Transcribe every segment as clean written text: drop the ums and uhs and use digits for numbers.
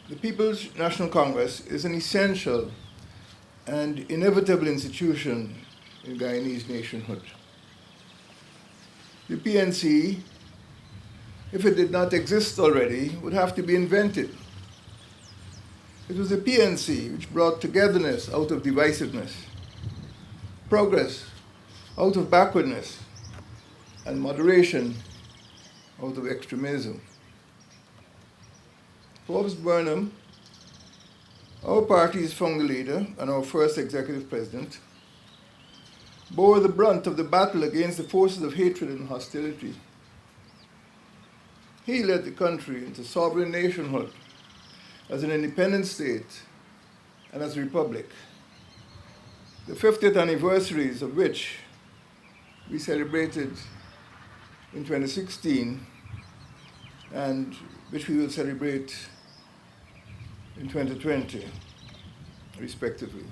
The People's National Congress is an essential and inevitable institution in Guyanese nationhood. The PNC, if it did not exist already, would have to be invented. It was the PNC which brought togetherness out of divisiveness, progress out of backwardness, and moderation out of extremism. Forbes Burnham, our party's founder leader and our first executive president, bore the brunt of the battle against the forces of hatred and hostility. He led the country into sovereign nationhood as an independent state and as a republic, the 50th anniversaries of which we celebrated in 2016 and which we will celebrate in 2020, respectively.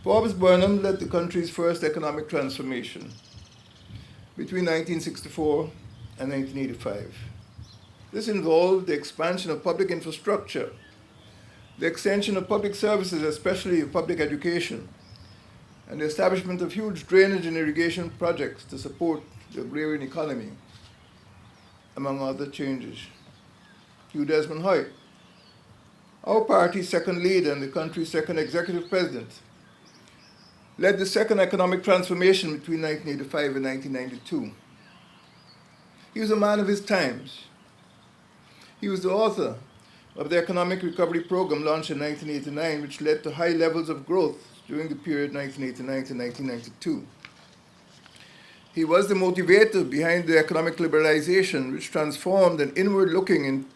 Forbes Burnham led the country's first economic transformation between 1964 and 1985. This involved the expansion of public infrastructure, the extension of public services, especially public education, and the establishment of huge drainage and irrigation projects to support the agrarian economy, among other changes. Hugh Desmond Hoyte, our party's second leader and the country's second executive president, led the second economic transformation between 1985 and 1992. He was a man of his times. He was the author of the Economic Recovery Program launched in 1989, which led to high levels of growth during the period 1989 to 1992. He was the motivator behind the economic liberalization, which transformed an inward-looking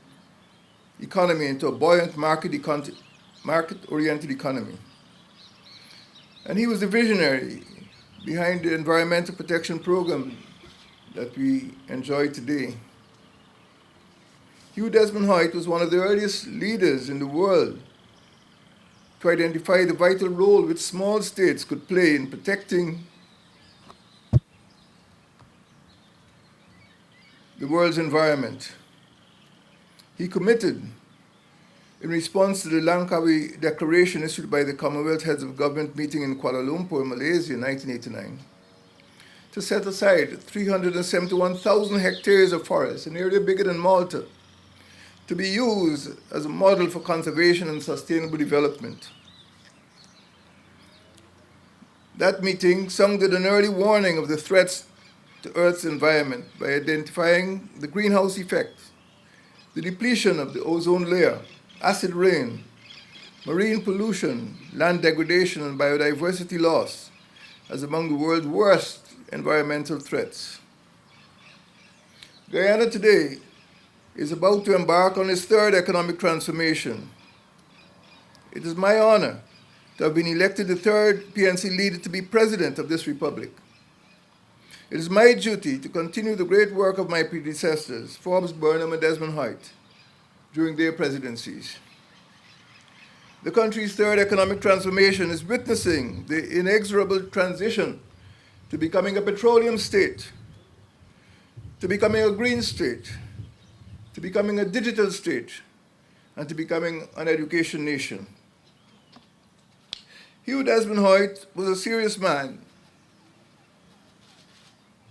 economy into a buoyant market-oriented economy. And he was the visionary behind the environmental protection program that we enjoy today. Hugh Desmond Hoyte was one of the earliest leaders in the world to identify the vital role which small states could play in protecting the world's environment. He committed, in response to the Langkawi Declaration issued by the Commonwealth Heads of Government meeting in Kuala Lumpur, Malaysia in 1989, to set aside 371,000 hectares of forest, an area bigger than Malta, to be used as a model for conservation and sustainable development. That meeting sounded an early warning of the threats to Earth's environment by identifying the greenhouse effect, the depletion of the ozone layer, acid rain, marine pollution, land degradation, and biodiversity loss as among the world's worst environmental threats. Guyana today is about to embark on its third economic transformation. It is my honor to have been elected the third PNC leader to be president of this republic. It is my duty to continue the great work of my predecessors, Forbes Burnham and Desmond Hoyte, during their presidencies. The country's third economic transformation is witnessing the inexorable transition to becoming a petroleum state, to becoming a green state, to becoming a digital state, and to becoming an education nation. Hugh Desmond Hoyte was a serious man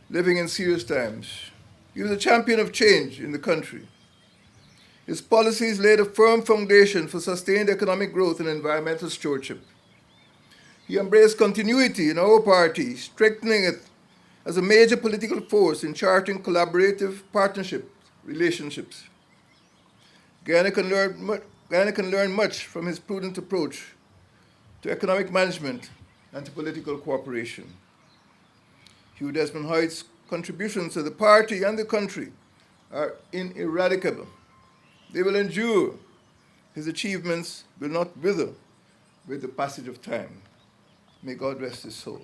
living in serious times. He was a champion of change in the country. His policies laid a firm foundation for sustained economic growth and environmental stewardship. He embraced continuity in our party, strengthening it as a major political force in charting collaborative partnership relationships. Guyana can learn much from his prudent approach to economic management and to political cooperation. Hugh Desmond Hoyte's contributions to the party and the country are ineradicable. They will endure. His achievements will not wither with the passage of time. May God rest his soul.